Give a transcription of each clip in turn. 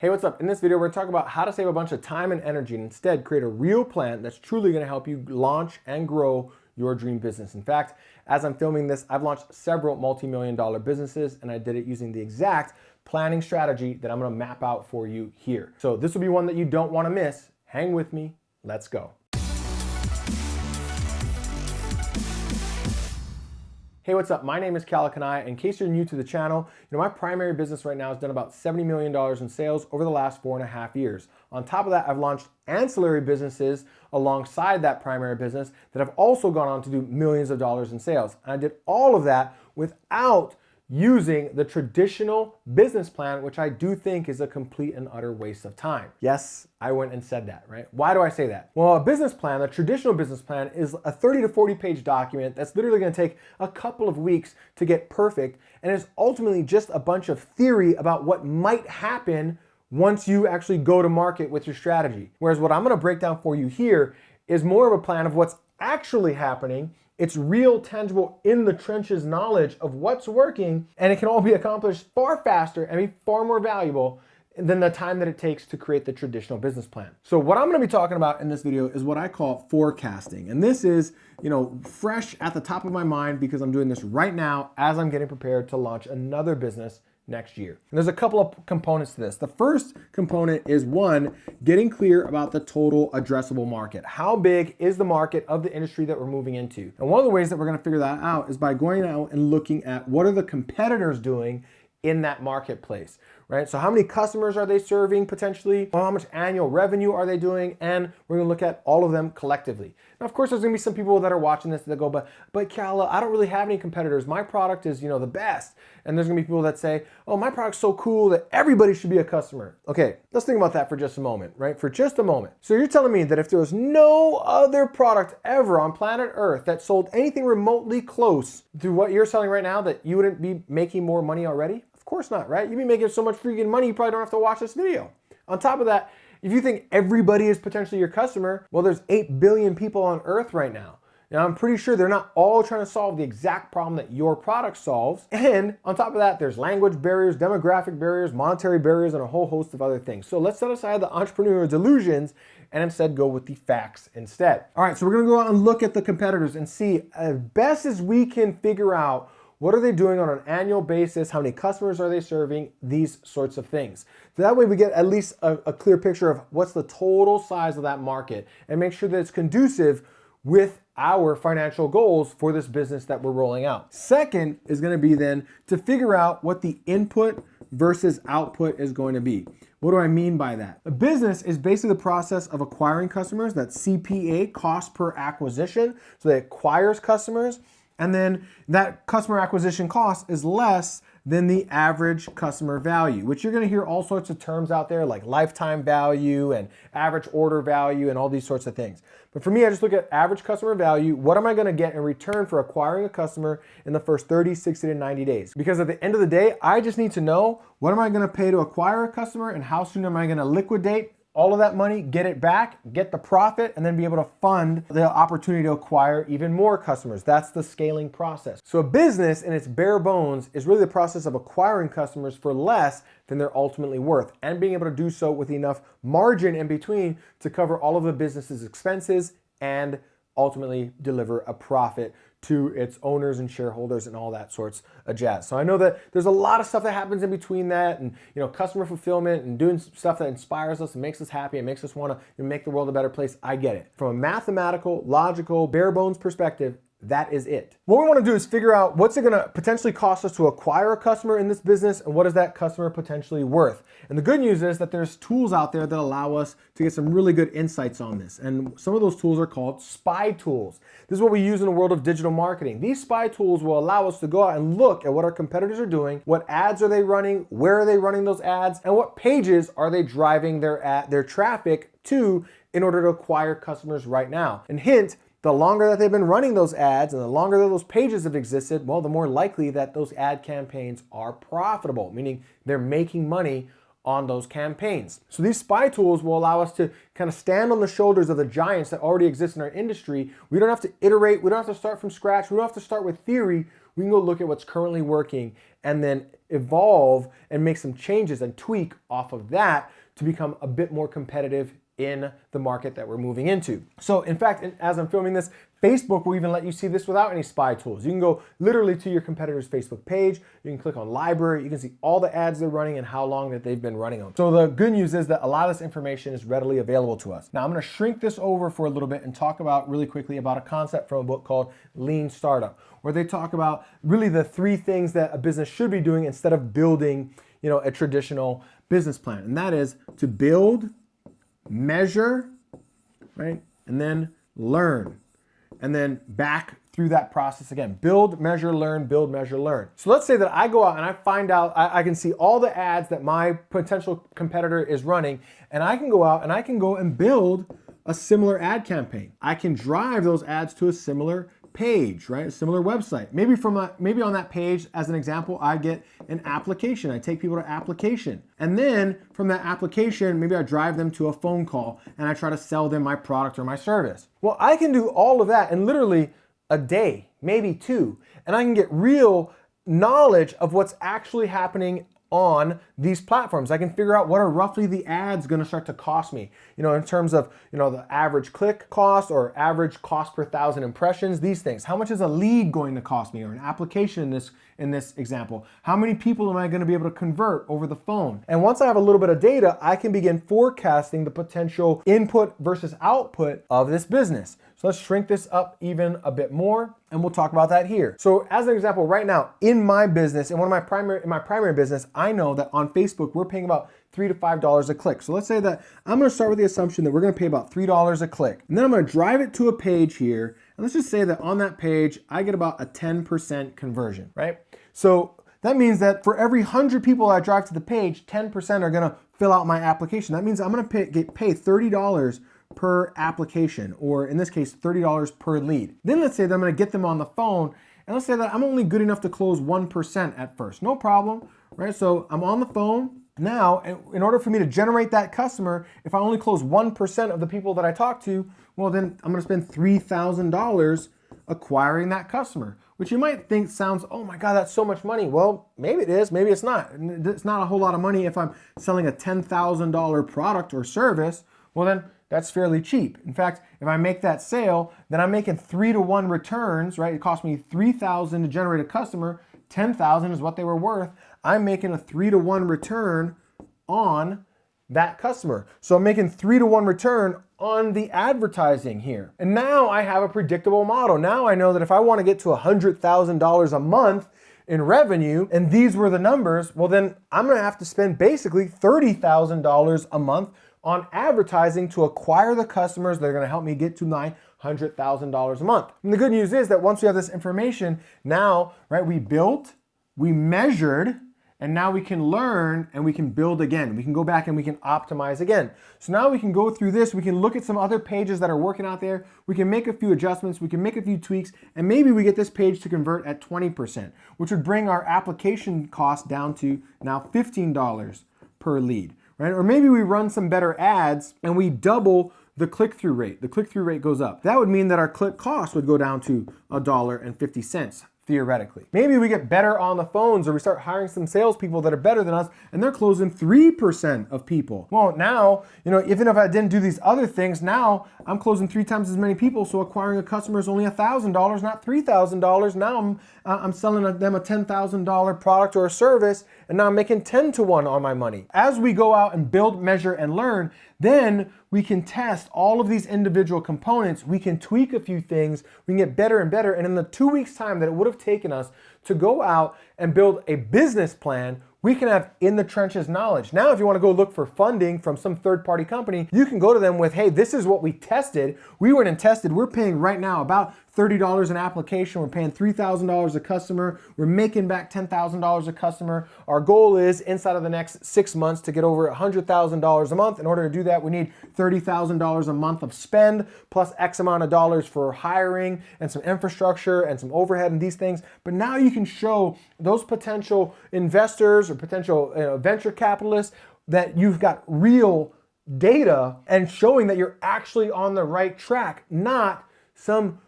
Hey, what's up? In this video, we're going to talk about how to save a bunch of time and energy and instead create a real plan that's truly going to help you launch and grow your dream business. In fact, as I'm filming this, I've launched several multi-million-dollar businesses and I did it using the exact planning strategy that I'm going to map out for you here. So this will be one that you don't want to miss. Hang with me. Let's go. Hey, what's up? My name is Kanae. In case you're new to the channel, my primary business right now has done about $70 million in sales over the last 4.5 years. On top of that, I've launched ancillary businesses alongside that primary business that have also gone on to do millions of dollars in sales. And I did all of that without using the traditional business plan, which I do think is a complete and utter waste of time. Yes, I went and said that, right? Why do I say that? Well, a business plan, a traditional business plan, is a 30 to 40 page document that's literally gonna take a couple of weeks to get perfect, and is ultimately just a bunch of theory about what might happen once you actually go to market with your strategy. Whereas what I'm gonna break down for you here is more of a plan of what's actually happening. It's real, tangible, in the trenches knowledge of what's working, and it can all be accomplished far faster and be far more valuable than the time that it takes to create the traditional business plan. So what I'm gonna be talking about in this video is what I call forecasting. And this is, fresh at the top of my mind because I'm doing this right now as I'm getting prepared to launch another business next year. And there's a couple of components to this. The first component is one, getting clear about the total addressable market. How big is the market of the industry that we're moving into? And one of the ways that we're gonna figure that out is by going out and looking at what are the competitors doing in that marketplace, right? So how many customers are they serving potentially? Well, how much annual revenue are they doing? And we're gonna look at all of them collectively. Now, of course, there's gonna be some people that are watching this that go, but Keala, I don't really have any competitors. My product is, the best. And there's gonna be people that say, oh, my product's so cool that everybody should be a customer. Okay, let's think about that for just a moment, right? For just a moment. So you're telling me that if there was no other product ever on planet Earth that sold anything remotely close to what you're selling right now, that you wouldn't be making more money already? Of course not, right? You'd be making so much freaking money, you probably don't have to watch this video. On top of that, if you think everybody is potentially your customer, well, there's 8 billion people on Earth right now. Now, I'm pretty sure they're not all trying to solve the exact problem that your product solves. And on top of that, there's language barriers, demographic barriers, monetary barriers, and a whole host of other things. So let's set aside the entrepreneurial delusions and instead go with the facts instead. All right, so we're gonna go out and look at the competitors and see, as best as we can figure out, what are they doing on an annual basis? How many customers are they serving? These sorts of things. So that way we get at least a clear picture of what's the total size of that market and make sure that it's conducive with our financial goals for this business that we're rolling out. Second is gonna be then to figure out what the input versus output is going to be. What do I mean by that? A business is basically the process of acquiring customers. That's CPA, cost per acquisition. So it acquires customers. And then that customer acquisition cost is less than the average customer value, which you're gonna hear all sorts of terms out there like lifetime value and average order value and all these sorts of things. But for me, I just look at average customer value. What am I gonna get in return for acquiring a customer in the first 30, 60 to 90 days? Because at the end of the day, I just need to know what am I gonna pay to acquire a customer and how soon am I gonna liquidate all of that money, get it back, get the profit, and then be able to fund the opportunity to acquire even more customers. That's the scaling process. So a business in its bare bones is really the process of acquiring customers for less than they're ultimately worth and being able to do so with enough margin in between to cover all of the business's expenses and ultimately deliver a profit to its owners and shareholders and all that sorts of jazz. So I know that there's a lot of stuff that happens in between that and customer fulfillment and doing stuff that inspires us and makes us happy and makes us want to make the world a better place. I get it. From a mathematical, logical, bare bones perspective, that is it. What we want to do is figure out what's it going to potentially cost us to acquire a customer in this business and what is that customer potentially worth. And the good news is that there's tools out there that allow us to get some really good insights on this. And some of those tools are called spy tools. This is what we use in the world of digital marketing. These spy tools will allow us to go out and look at what our competitors are doing, what ads are they running, where are they running those ads, and what pages are they driving their traffic to in order to acquire customers right now. And hint, the longer that they've been running those ads and the longer that those pages have existed, well, the more likely that those ad campaigns are profitable, meaning they're making money on those campaigns. So these spy tools will allow us to kind of stand on the shoulders of the giants that already exist in our industry. We don't have to iterate. We don't have to start from scratch. We don't have to start with theory. we can go look at what's currently working and then evolve and make some changes and tweak off of that to become a bit more competitive in the market that we're moving into. So in fact, as I'm filming this, Facebook will even let you see this without any spy tools. You can go literally to your competitor's Facebook page, you can click on library, you can see all the ads they're running and how long that they've been running them. So the good news is that a lot of this information is readily available to us. Now I'm gonna shrink this over for a little bit and talk about really quickly about a concept from a book called Lean Startup, where they talk about really the 3 things that a business should be doing instead of building, a traditional business plan. And that is to build, measure, right? And then learn. And then back through that process again. Build, measure, learn, build, measure, learn. So let's say that I go out and I find out, I can see all the ads that my potential competitor is running, and I can go out and I can go and build a similar ad campaign. I can drive those ads to a similar page, right? A similar website. Maybe on that page, as an example, I get an application. I take people to application. And then from that application, maybe I drive them to a phone call and I try to sell them my product or my service. Well, I can do all of that in literally a day, maybe 2, and I can get real knowledge of what's actually happening on these platforms. I can figure out what are roughly the ads going to start to cost me, in terms of, the average click cost or average cost per 1,000 impressions, these things. How much is a lead going to cost me, or an application in this example? How many people am I going to be able to convert over the phone? And once I have a little bit of data, I can begin forecasting the potential input versus output of this business. So let's shrink this up even a bit more, and we'll talk about that here. So as an example, right now in my business, in my primary business, I know that on Facebook we're paying about $3 to $5 a click. So let's say that I'm going to start with the assumption that we're going to pay about $3 a click, and then I'm going to drive it to a page here, and let's just say that on that page I get about a 10% conversion, right? So that means that for every 100 people I drive to the page, 10% are going to fill out my application. That means I'm going to pay $30 per application, or in this case, $30 per lead. Then let's say that I'm going to get them on the phone, and let's say that I'm only good enough to close 1% at first. No problem, right? So I'm on the phone. Now, in order for me to generate that customer, if I only close 1% of the people that I talk to, well, then I'm going to spend $3,000 acquiring that customer, which you might think sounds, oh my God, that's so much money. Well, maybe it is, maybe it's not. It's not a whole lot of money if I'm selling a $10,000 product or service. Well, then that's fairly cheap. In fact, if I make that sale, then I'm making 3-to-1 returns, right? It cost me $3,000 to generate a customer. $10,000 is what they were worth. I'm making a 3-to-1 return on that customer. So I'm making 3-to-1 return on the advertising here. And now I have a predictable model. Now I know that if I want to get to $100,000 a month in revenue, and these were the numbers, well then I'm going to have to spend basically $30,000 a month on advertising to acquire the customers that are going to help me get to my $100,000 a month. And the good news is that once we have this information, now, right, we built, we measured, and now we can learn and we can build again. We can go back and we can optimize again. So now we can go through this, we can look at some other pages that are working out there, we can make a few adjustments, we can make a few tweaks, and maybe we get this page to convert at 20%, which would bring our application cost down to now $15 per lead. Right? Or maybe we run some better ads and we double the click-through rate. The click-through rate goes up. That would mean that our click cost would go down to $1.50. Theoretically. Maybe we get better on the phones, or we start hiring some salespeople that are better than us and they're closing 3% of people. Well, now, even if I didn't do these other things, now I'm closing 3 times as many people, so acquiring a customer is only $1,000, not $3,000. Now I'm selling them a $10,000 product or a service, and now I'm making 10-to-1 on my money. As we go out and build, measure, and learn, then we can test all of these individual components. We can tweak a few things. We can get better and better. And in the 2 weeks time that it would have taken us to go out and build a business plan, we can have in the trenches knowledge. Now, if you want to go look for funding from some third-party company, you can go to them with, hey, this is what we tested. We went and tested. We're paying right now about $30 an application. We're paying $3,000 a customer. We're making back $10,000 a customer. Our goal is inside of the next 6 months to get over $100,000 a month. In order to do that, we need $30,000 a month of spend plus X amount of dollars for hiring and some infrastructure and some overhead and these things. But now you can show those potential investors or potential venture capitalists that you've got real data and showing that you're actually on the right track, not some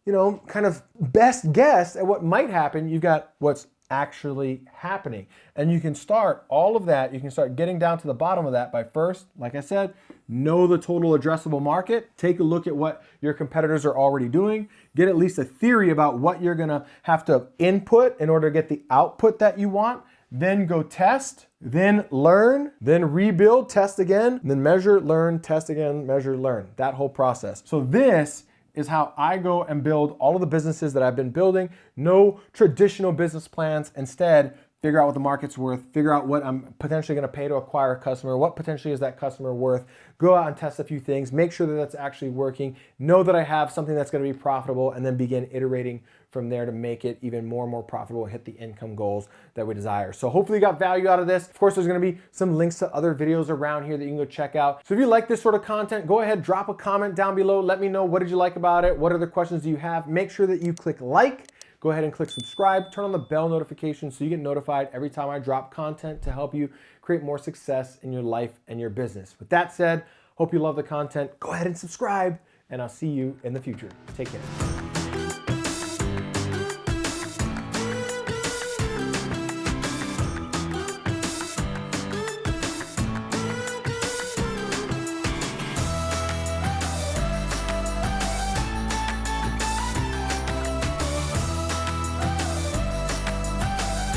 kind of best guess at what might happen. You've got what's actually happening. And you can start all of that. You can start getting down to the bottom of that by first, like I said, know the total addressable market. Take a look at what your competitors are already doing. Get at least a theory about what you're gonna have to input in order to get the output that you want. Then go test, then learn, then rebuild, test again, then measure, learn, test again, measure, learn. That whole process. So this is how I go and build all of the businesses that I've been building. No traditional business plans. Instead, figure out what the market's worth, figure out what I'm potentially gonna pay to acquire a customer, what potentially is that customer worth, go out and test a few things, make sure that that's actually working, know that I have something that's gonna be profitable, and then begin iterating from there to make it even more and more profitable, hit the income goals that we desire. So hopefully you got value out of this. Of course, there's gonna be some links to other videos around here that you can go check out. So if you like this sort of content, go ahead, drop a comment down below. Let me know, what did you like about it? What other questions do you have? Make sure that you click like. Go ahead and click subscribe, turn on the bell notification so you get notified every time I drop content to help you create more success in your life and your business. With that said, hope you love the content. Go ahead and subscribe, and I'll see you in the future. Take care.